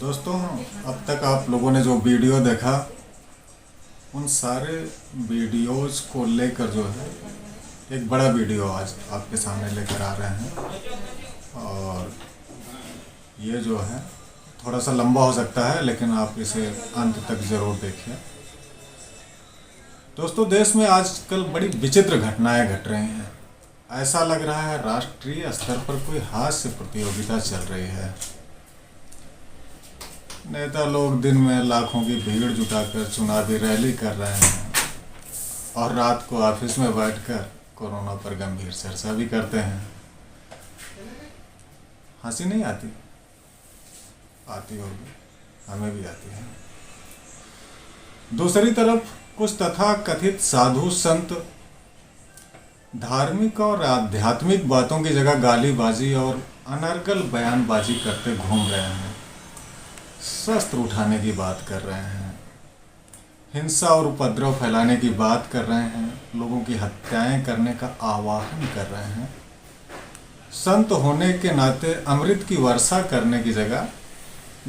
दोस्तों, अब तक आप लोगों ने जो वीडियो देखा उन सारे वीडियोज़ को लेकर जो है एक बड़ा वीडियो आज आपके सामने लेकर आ रहे हैं। और ये जो है थोड़ा सा लंबा हो सकता है, लेकिन आप इसे अंत तक ज़रूर देखिए। दोस्तों, देश में आजकल बड़ी विचित्र घटनाएं घट रही हैं। ऐसा लग रहा है राष्ट्रीय स्तर पर कोई हास्य प्रतियोगिता चल रही है। नेता लोग दिन में लाखों की भीड़ जुटाकर चुनावी रैली कर रहे हैं और रात को ऑफिस में बैठकर कोरोना पर गंभीर चर्चा भी करते हैं। हंसी नहीं आती? आती होगी, हमें भी आती है। दूसरी तरफ कुछ तथा कथित साधु संत धार्मिक और आध्यात्मिक बातों की जगह गालीबाजी और अनर्गल बयानबाजी करते घूम रहे हैं। शस्त्र उठाने की बात कर रहे हैं, हिंसा और उपद्रव फैलाने की बात कर रहे हैं, लोगों की हत्याएं करने का आह्वान कर रहे हैं। संत होने के नाते अमृत की वर्षा करने की जगह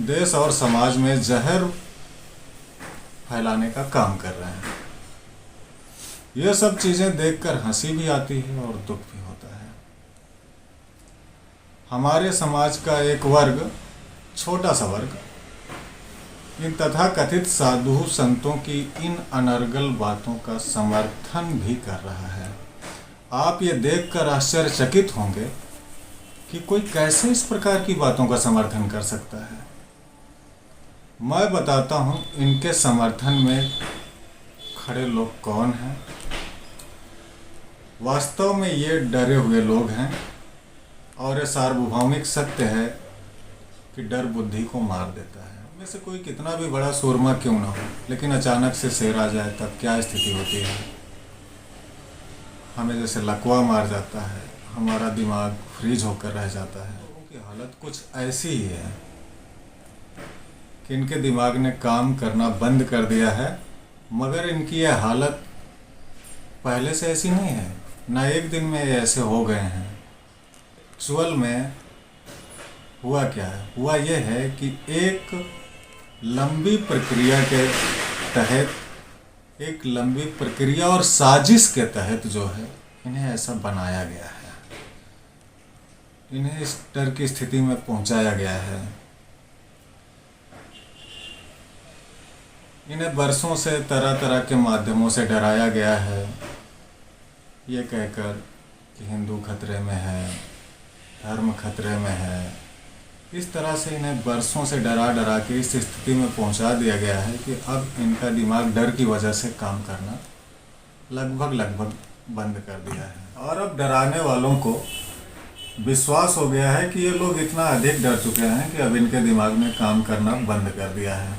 देश और समाज में जहर फैलाने का काम कर रहे हैं। यह सब चीज़ें देखकर हंसी भी आती है और दुख भी होता है। हमारे समाज का एक वर्ग, छोटा सा वर्ग, इन तथाकथित साधु संतों की इन अनर्गल बातों का समर्थन भी कर रहा है। आप ये देखकर आश्चर्यचकित होंगे कि कोई कैसे इस प्रकार की बातों का समर्थन कर सकता है। मैं बताता हूँ इनके समर्थन में खड़े लोग कौन हैं। वास्तव में ये डरे हुए लोग हैं और ये सार्वभौमिक सत्य है कि डर बुद्धि को मार देता है। में से कोई कितना भी बड़ा सूरमा क्यों ना हो, लेकिन अचानक से शेर आ जाए तब क्या स्थिति होती है। हमें जैसे लकवा मार जाता है, हमारा दिमाग फ्रीज होकर रह जाता है। लोगों की हालत कुछ ऐसी ही है कि इनके दिमाग ने काम करना बंद कर दिया है, मगर इनकी यह हालत पहले से ऐसी नहीं है। ना एक दिन में ऐसे हो गए हैं। एक्चुअल में हुआ क्या है? हुआ यह है कि एक लंबी प्रक्रिया के तहत, एक लंबी प्रक्रिया और साजिश के तहत जो है इन्हें ऐसा बनाया गया है, इन्हें इस डर की स्थिति में पहुंचाया गया है। इन्हें बरसों से तरह तरह के माध्यमों से डराया गया है, ये कहकर कि हिंदू खतरे में है, धर्म खतरे में है। इस तरह से इन्हें बरसों से डरा डरा के इस स्थिति में पहुंचा दिया गया है कि अब इनका दिमाग डर की वजह से काम करना लगभग बंद कर दिया है। और अब डराने वालों को विश्वास हो गया है कि ये लोग इतना अधिक डर चुके हैं कि अब इनके दिमाग ने काम करना बंद कर दिया है।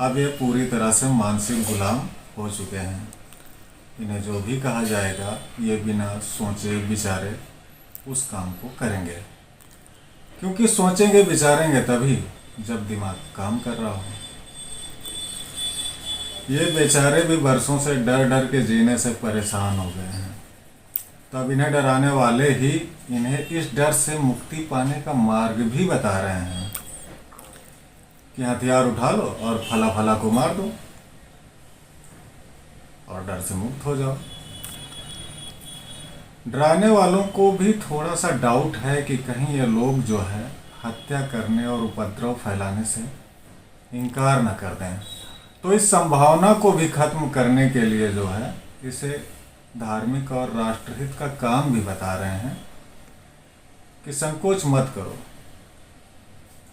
अब ये पूरी तरह से मानसिक गुलाम हो चुके हैं। इन्हें जो भी कहा जाएगा ये बिना सोचे विचारे उस काम को करेंगे, क्योंकि सोचेंगे विचारेंगे तभी जब दिमाग काम कर रहा हो। ये बेचारे भी बरसों से डर डर के जीने से परेशान हो गए हैं। तब इन्हें डराने वाले ही इन्हें इस डर से मुक्ति पाने का मार्ग भी बता रहे हैं कि हथियार उठा लो और फला फला को मार दो और डर से मुक्त हो जाओ। डराने वालों को भी थोड़ा सा डाउट है कि कहीं ये लोग जो है हत्या करने और उपद्रव फैलाने से इनकार न कर दें। तो इस संभावना को भी खत्म करने के लिए जो है इसे धार्मिक और राष्ट्रहित का काम भी बता रहे हैं कि संकोच मत करो,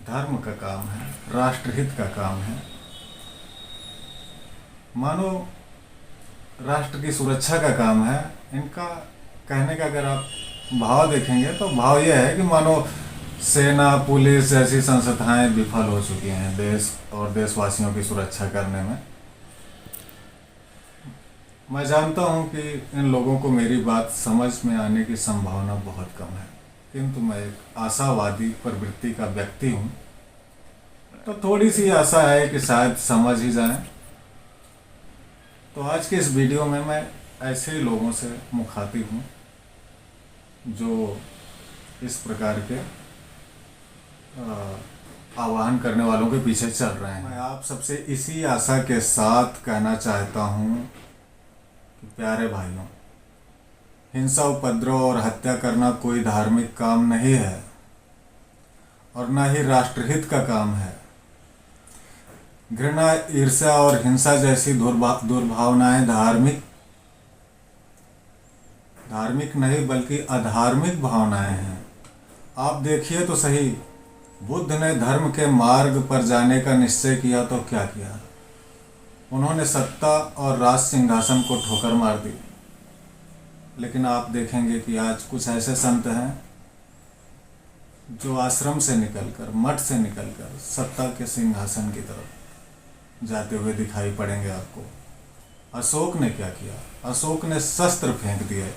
धर्म का काम है, राष्ट्रहित का काम है। मानो राष्ट्र की सुरक्षा का काम है। इनका कहने का अगर आप भाव देखेंगे तो भाव यह है कि मानो सेना, पुलिस जैसी संस्थाएं विफल हो चुकी हैं देश और देशवासियों की सुरक्षा करने में। मैं जानता हूं कि इन लोगों को मेरी बात समझ में आने की संभावना बहुत कम है, किंतु मैं एक आशावादी प्रवृत्ति का व्यक्ति हूं, तो थोड़ी सी आशा है कि शायद समझ ही जाएं। तो आज के इस वीडियो में मैं ऐसे ही लोगों से मुखातिब हूँ जो इस प्रकार के आह्वान करने वालों के पीछे चल रहे हैं। मैं आप सबसे इसी आशा के साथ कहना चाहता हूँ कि प्यारे भाइयों, हिंसा, उपद्रव और हत्या करना कोई धार्मिक काम नहीं है और न ही राष्ट्रहित का काम है। घृणा, ईर्ष्या और हिंसा जैसी दुर्भावनाएं धार्मिक नहीं बल्कि अधार्मिक भावनाएं हैं। आप देखिए तो सही, बुद्ध ने धर्म के मार्ग पर जाने का निश्चय किया तो क्या किया? उन्होंने सत्ता और राज सिंहासन को ठोकर मार दी। लेकिन आप देखेंगे कि आज कुछ ऐसे संत हैं जो आश्रम से निकलकर, मठ से निकलकर सत्ता के सिंहासन की तरफ जाते हुए दिखाई पड़ेंगे आपको। अशोक ने क्या किया? अशोक ने शस्त्र फेंक दिए।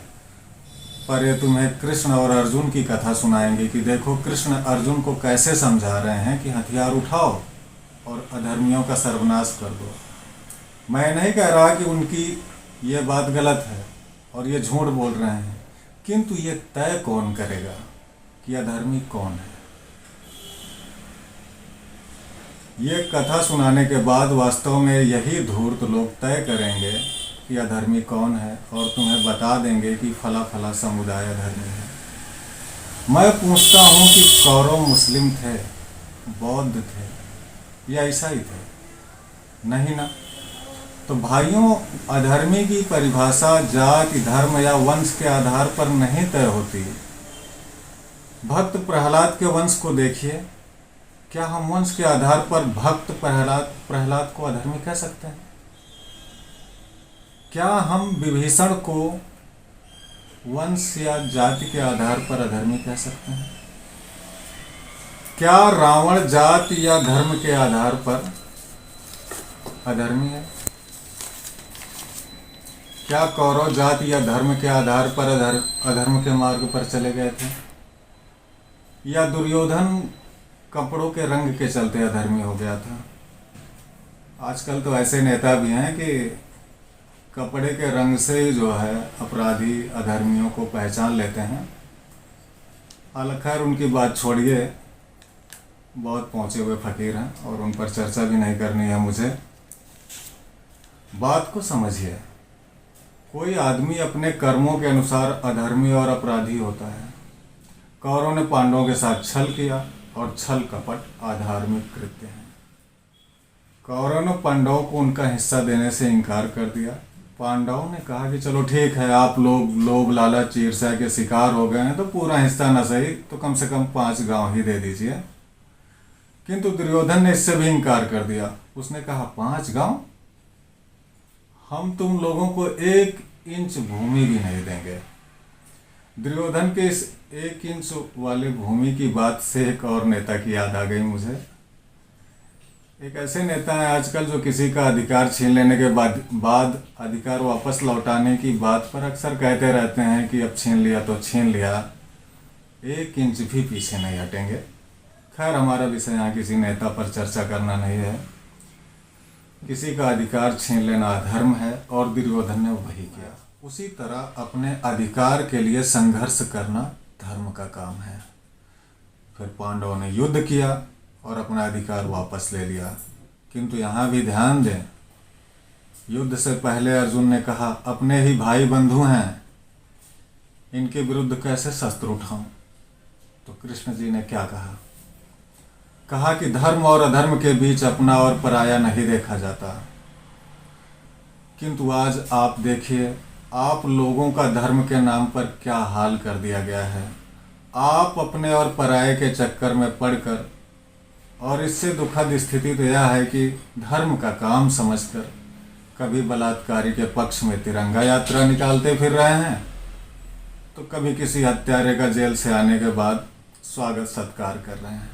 पर ये तुम्हें कृष्ण और अर्जुन की कथा सुनाएंगे कि देखो कृष्ण अर्जुन को कैसे समझा रहे हैं कि हथियार उठाओ और अधर्मियों का सर्वनाश कर दो। मैं नहीं कह रहा कि उनकी ये बात गलत है और ये झूठ बोल रहे हैं, किंतु ये तय कौन करेगा कि अधर्मी कौन है? ये कथा सुनाने के बाद वास्तव में यही धूर्त लोग तय करेंगे कि अधर्मी कौन है और तुम्हें बता देंगे कि फला फला समुदाय अधर्मी है। मैं पूछता हूँ कि कौरव मुस्लिम थे, बौद्ध थे या ईसाई थे? नहीं ना। तो भाइयों, अधर्मी की परिभाषा जाति, धर्म या वंश के आधार पर नहीं तय होती। भक्त प्रहलाद के वंश को देखिए। क्या हम वंश के आधार पर भक्त प्रहलाद को अधर्मी कह सकते हैं? क्या हम विभीषण को वंश या जाति के आधार पर अधर्मी कह सकते हैं? क्या रावण जाति या धर्म के आधार पर अधर्मी है? क्या कौरव जाति या धर्म के आधार पर अधर्म के मार्ग पर चले गए थे? या दुर्योधन कपड़ों के रंग के चलते अधर्मी हो गया था? आजकल तो ऐसे नेता भी हैं कि कपड़े के रंग से ही जो है अपराधी अधर्मियों को पहचान लेते हैं। हालांकि खैर उनकी बात छोड़िए, बहुत पहुंचे हुए फकीर हैं और उन पर चर्चा भी नहीं करनी है मुझे। बात को समझिए, कोई आदमी अपने कर्मों के अनुसार अधर्मी और अपराधी होता है। कौरवों ने पांडवों के साथ छल किया और छल कपट अधार्मिक कृत्य है। कौरवों ने पांडवों को उनका हिस्सा देने से इनकार कर दिया। पांडवों ने कहा कि चलो ठीक है, आप लोग लोभ लालच ईर्ष्या के शिकार हो गए हैं तो पूरा हिस्सा न सही तो कम से कम 5 गांव ही दे दीजिए। किंतु दुर्योधन ने इससे भी इनकार कर दिया। उसने कहा 5 गांव? हम तुम लोगों को 1 इंच भूमि भी नहीं देंगे। दुर्योधन के इस 1 इंच वाले भूमि की बात से एक और नेता की याद आ गई मुझे। एक ऐसे नेता हैं आजकल जो किसी का अधिकार छीन लेने के बाद अधिकार वापस लौटाने की बात पर अक्सर कहते रहते हैं कि अब छीन लिया तो छीन लिया, 1 इंच भी पीछे नहीं हटेंगे। खैर हमारा विषय यहाँ किसी नेता पर चर्चा करना नहीं है। किसी का अधिकार छीन लेना अधर्म है और दुर्योधन ने वही किया। उसी तरह अपने अधिकार के लिए संघर्ष करना धर्म का काम है। फिर पांडवों ने युद्ध किया और अपना अधिकार वापस ले लिया। किंतु यहाँ भी ध्यान दें, युद्ध से पहले अर्जुन ने कहा अपने ही भाई बंधु हैं, इनके विरुद्ध कैसे शस्त्र उठाऊं? तो कृष्ण जी ने क्या कहा? कहा कि धर्म और अधर्म के बीच अपना और पराया नहीं देखा जाता। किंतु आज आप देखिए, आप लोगों का धर्म के नाम पर क्या हाल कर दिया गया है। आप अपने और पराये के चक्कर में पड़कर, और इससे दुखद स्थिति तो यह है कि धर्म का काम समझकर कभी बलात्कारी के पक्ष में तिरंगा यात्रा निकालते फिर रहे हैं, तो कभी किसी हत्यारे का जेल से आने के बाद स्वागत सत्कार कर रहे हैं,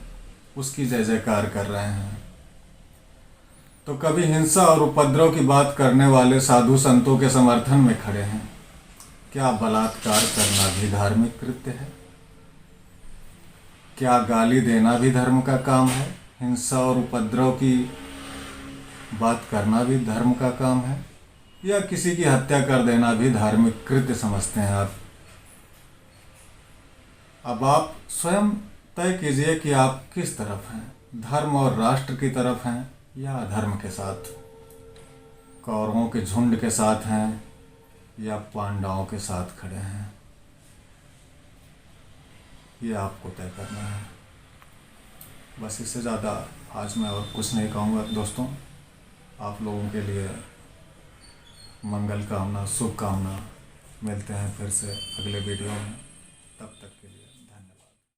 उसकी जय जयकार कर रहे हैं। तो कभी हिंसा और उपद्रव की बात करने वाले साधु संतों के समर्थन में खड़े हैं। क्या बलात्कार करना भी धार्मिक कृत्य है? क्या गाली देना भी धर्म का काम है? हिंसा और उपद्रव की बात करना भी धर्म का काम है? या किसी की हत्या कर देना भी धार्मिक कृत्य समझते हैं आप? अब आप स्वयं तय कीजिए कि आप किस तरफ हैं। धर्म और राष्ट्र की तरफ हैं या अधर्म के साथ, कौरवों के झुंड के साथ हैं या पांडवों के साथ खड़े हैं, ये आपको तय करना है। बस इससे ज़्यादा आज मैं और कुछ नहीं कहूँगा दोस्तों। आप लोगों के लिए मंगल कामना, शुभ कामना। मिलते हैं फिर से अगले वीडियो में, तब तक